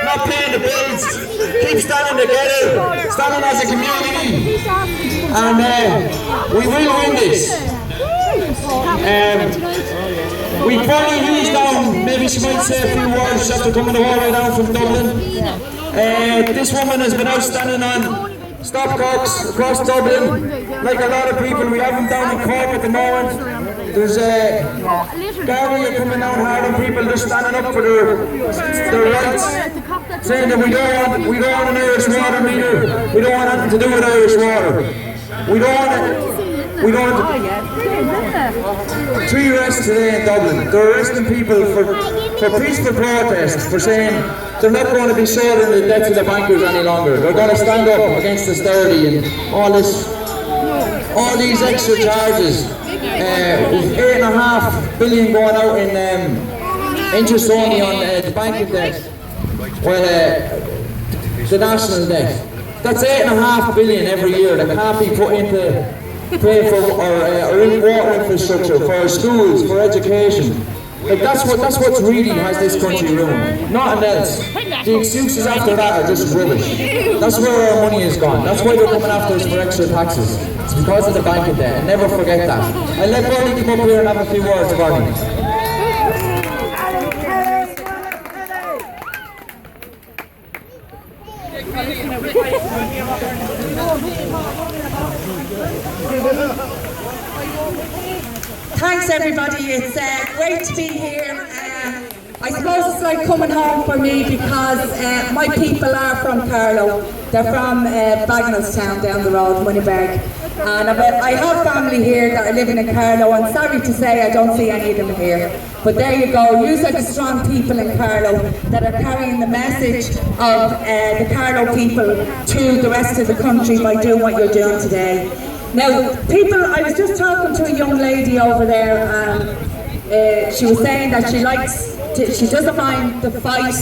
not paying the bills. Keep standing together, standing as a community, and we will win this. We probably lose down, maybe she might say a few words after coming all the way down from Dublin. This woman has been out standing on stopcocks across Dublin, like a lot of people. We have them down in Cork at the moment. There's Carlow coming down hard on people just standing up for their rights, saying that we don't want an Irish water meter, we don't want anything to do with Irish water. We don't want 3 arrests today in Dublin. They're arresting people for peaceful protests, for saying they're not going to be shouldering the debts of the bankers any longer. They're going to stand up against austerity and all these extra charges. With $8.5 billion going out in interest only on the banking debt, the national debt. That's $8.5 billion every year that can't be put into pay for our water infrastructure, for our schools, for education. Like that's what really has this country ruined. Nothing else. The excuses after that are just rubbish. That's where our money is gone. That's why they're coming after us for extra taxes. It's because of the banking debt. And never forget that. I'll let Bernie come up here and have a few words, Bernie. Thanks everybody, it's great to be here. I suppose it's like coming home for me because my people are from Carlow. They're from Bagnallstown down the road, Moneyberg. And I have family here that are living in Carlow, and sorry to say I don't see any of them here. But there you go, you are the strong people in Carlow that are carrying the message of the Carlow people to the rest of the country by doing what you're doing today. Now, people, I was just talking to a young lady over there, and she was saying that she doesn't mind the fight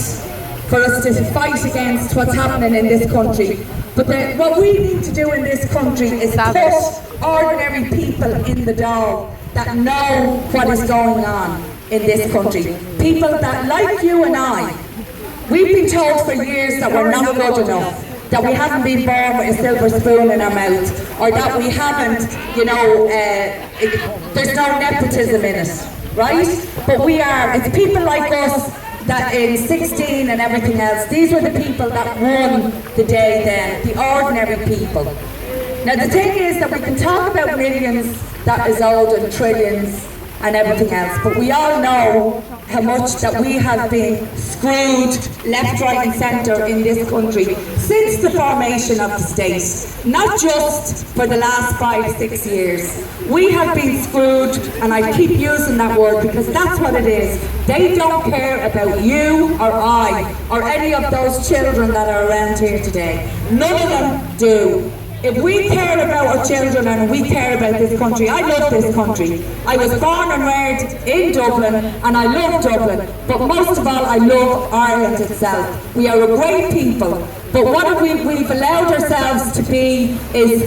for us to fight against what's happening in this country. But what we need to do in this country is put ordinary people in the door that know what is going on in this country. People that, like you and I, we've been told for years that we're not good enough, that we haven't been born with a silver spoon in our mouth, or that we haven't, there's no nepotism in it, right? But we are, it's people like us that in 16 and everything else, these were the people that won the day then, the ordinary people. Now the thing is that we can talk about millions that is old and trillions and everything else, but we all know how much that we have been screwed left, right and centre in this country since the formation of the state. Not just for the last 5-6 years. We have been screwed, and I keep using that word because that's what it is. They don't care about you or I or any of those children that are around here today. None of them do. If we care about our children and we care about this country, I love this country. I was born and reared in Dublin and I love Dublin, but most of all I love Ireland itself. We are a great people, but what we've allowed ourselves to be is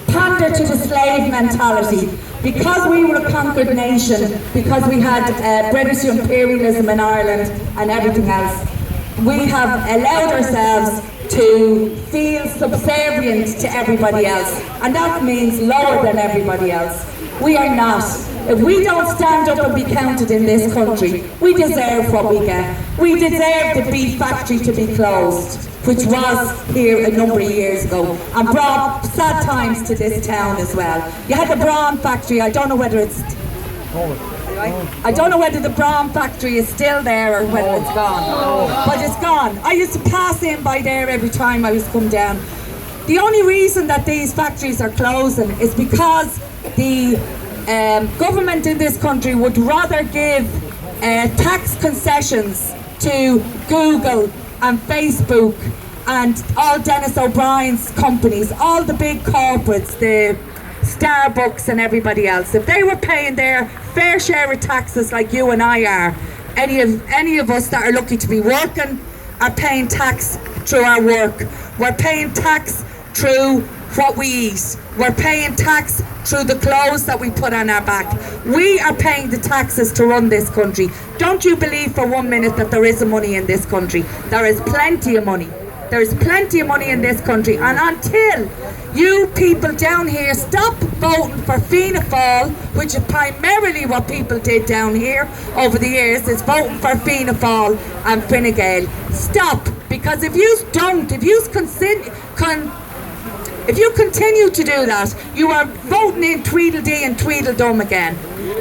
pander to the slave mentality. Because we were a conquered nation, because we had British imperialism in Ireland and everything else, we have allowed ourselves to feel subservient to everybody else, and that means lower than everybody else. We are not. If we don't stand up and be counted in this country, we deserve what we get. We deserve the beef factory to be closed, which was here a number of years ago, and brought sad times to this town as well. You had the Brawn factory, I don't know whether it's I don't know whether the Brawn factory is still there or whether it's gone, but it's gone. I used to pass in by there every time I was come down. The only reason that these factories are closing is because the government in this country would rather give tax concessions to Google and Facebook and all Dennis O'Brien's companies, all the big corporates, the Starbucks and everybody else. If they were paying their fair share of taxes like you and I are, any of us that are lucky to be working are paying tax through our work. We're paying tax through what we eat. We're paying tax through the clothes that we put on our back. We are paying the taxes to run this country. Don't you believe for 1 minute that there isn't money in this country. There is plenty of money. There is plenty of money in this country, and until you people down here stop voting for Fianna Fáil, which is primarily what people did down here over the years, is voting for Fianna Fáil and Fine Gael. Stop, because if you don't, if you continue to do that, you are voting in Tweedledee and Tweedledum again.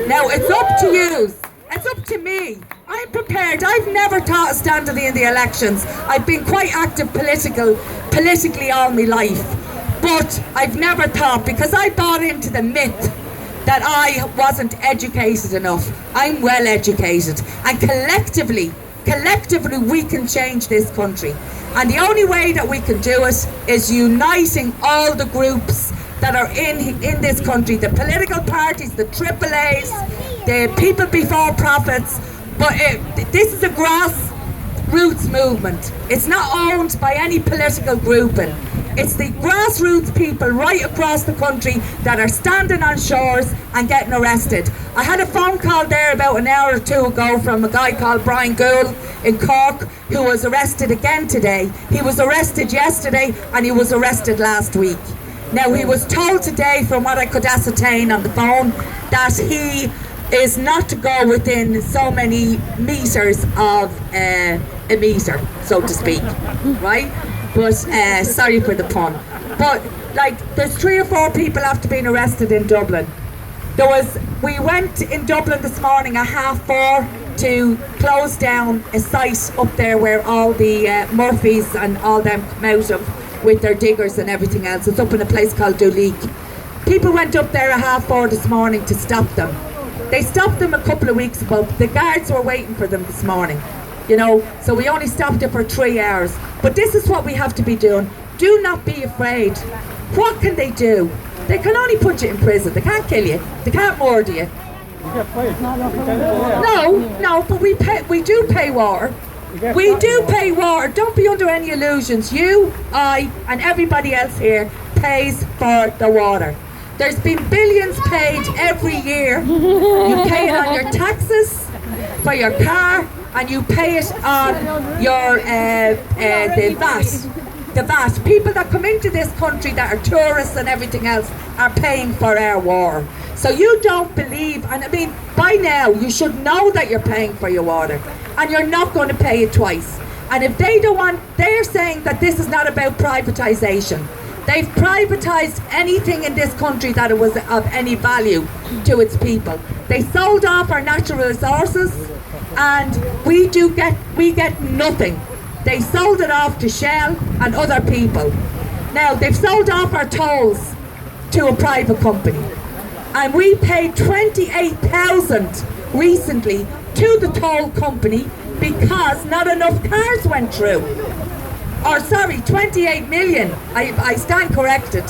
Now it's up to you. It's up to me. I'm prepared. I've never thought of standing in the elections. I've been quite active politically all my life. But I've never thought, because I bought into the myth that I wasn't educated enough. I'm well educated. And collectively we can change this country. And the only way that we can do it is uniting all the groups that are in this country, the political parties, the AAAs, the people before profits. But this is a grassroots movement. It's not owned by any political grouping. It's the grassroots people right across the country that are standing on shores and getting arrested. I had a phone call there about an hour or two ago from a guy called Brian Gould in Cork, who was arrested again today. He was arrested yesterday and he was arrested last week. Now, he was told today, from what I could ascertain on the phone, that he is not to go within so many meters of a meter, so to speak, right? But sorry for the pun. But like, there's 3 or 4 people after being arrested in Dublin. We went in Dublin this morning at 4:30 to close down a site up there where all the Murphys and all them come out of with their diggers and everything else. It's up in a place called Duleek. People went up there at 4:30 this morning to stop them. They stopped them a couple of weeks ago. The guards were waiting for them this morning. You know, so we only stopped it for 3 hours. But this is what we have to be doing. Do not be afraid. What can they do? They can only put you in prison. They can't kill you. They can't murder you. No, but we do pay water. We do pay water. Don't be under any illusions. You, I, and everybody else here pays for the water. There's been billions paid every year. You pay it on your taxes for your car, and you pay it on your the VAT. The VAT. People that come into this country that are tourists and everything else are paying for our water. So you don't believe, and I mean, by now you should know that you're paying for your water, and you're not going to pay it twice. And if they don't want, they're saying that this is not about privatisation. They've privatised anything in this country that it was of any value to its people. They sold off our natural resources, and we get nothing. They sold it off to Shell and other people. Now they've sold off our tolls to a private company, and we paid 28,000 recently to the toll company because not enough cars went through. Or sorry, 28 million. I stand corrected,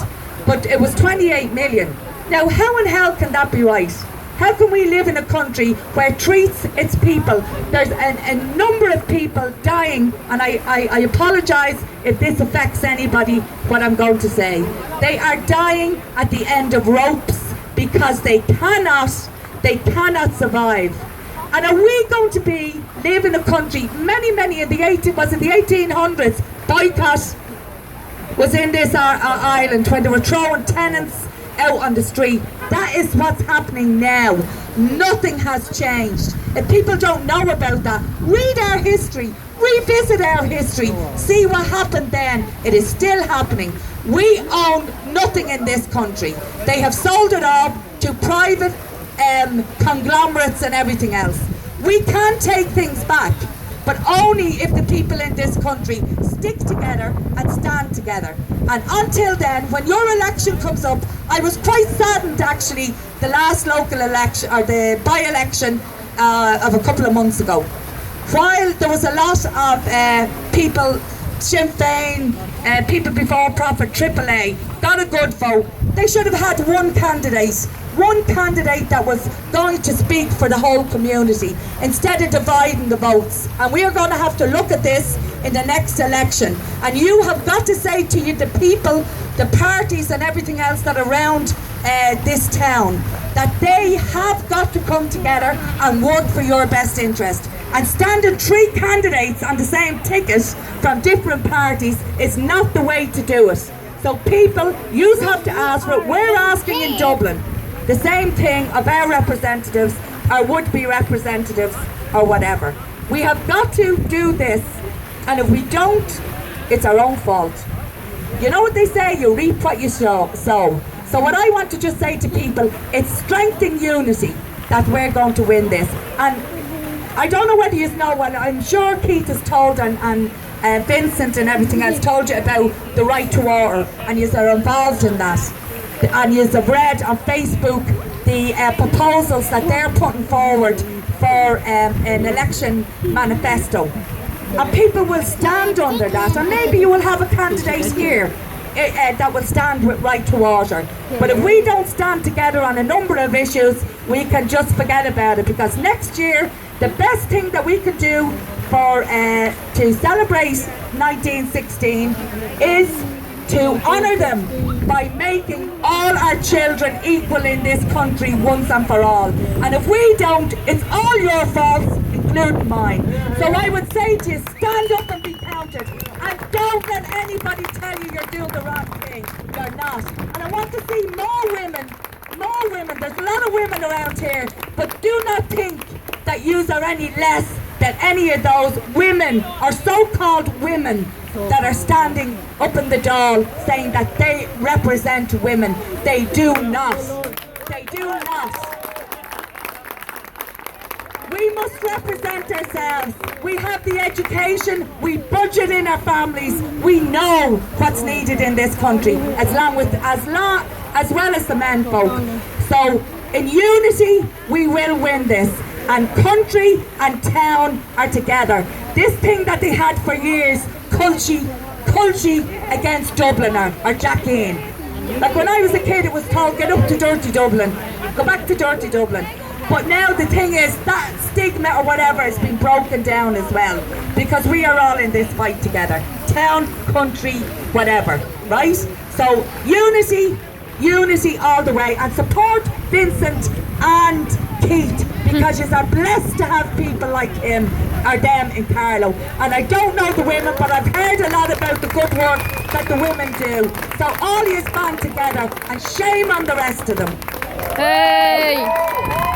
but it was 28 million. Now, how in hell can that be right? How can we live in a country where it treats its people? There's a number of people dying, and I apologise if this affects anybody, what I'm going to say. They are dying at the end of ropes because they cannot survive. And are we going to live in a country, many in the 1800s, boycott was in this island when they were throwing tenants out on the street. That is what's happening now. Nothing has changed. If people don't know about that, read our history, revisit our history, see what happened then. It is still happening. We own nothing in this country. They have sold it off to private conglomerates and everything else. We can take things back, but only if the people in this country stick together and stand together. And until then, when your election comes up, I was quite saddened actually, the last local election, or the by-election of a couple of months ago. While there was a lot of people, Sinn Féin, people before profit, AAA, got a good vote, they should have had one candidate that was going to speak for the whole community instead of dividing the votes. And we are going to have to look at this in the next election. And you have got to say to you, the people the parties and everything else that are around this town, that they have got to come together and work for your best interest. And standing 3 candidates on the same ticket from different parties is not the way to do it. So people, you have to ask for it. We're asking in Dublin the same thing of our representatives, our would-be representatives, or whatever. We have got to do this, and if we don't, it's our own fault. You know what they say, you reap what you sow. So what I want to just say to people, it's strength in unity that we're going to win this. And I don't know whether you know, well, I'm sure Keith has told and Vincent and everything else told you about the right to water, and you are involved in that. And you have read on Facebook the proposals that they're putting forward for an election manifesto. And people will stand under that, and maybe you will have a candidate here that will stand with right to water. But if we don't stand together on a number of issues, we can just forget about it, because next year the best thing that we could do for to celebrate 1916 is to honour them by making all our children equal in this country once and for all. And if we don't, it's all your faults, including mine. So I would say to you, stand up and be counted, and don't let anybody tell you you're doing the wrong thing. You're not. And I want to see more women. There's a lot of women around here, but do not think that yous are any less than any of those women, or so-called women, that are standing up in the Dáil saying that they represent women. They do not. They do not. We must represent ourselves. We have the education, we budget in our families, we know what's needed in this country, as well as the men folk. So in unity we will win this, and country and town are together. This thing that they had for years, Culchie against Dubliner, or Jackie. Like when I was a kid, it was told, get up to Dirty Dublin, go back to Dirty Dublin. But now the thing is, that stigma or whatever has been broken down as well, because we are all in this fight together. Town, country, whatever, right? So unity all the way, and support Vincent and Keith, because you are blessed to have people like him or them in Carlow. And I don't know the women, but I've heard a lot about the good work that the women do. So all you band together, and shame on the rest of them. Hey!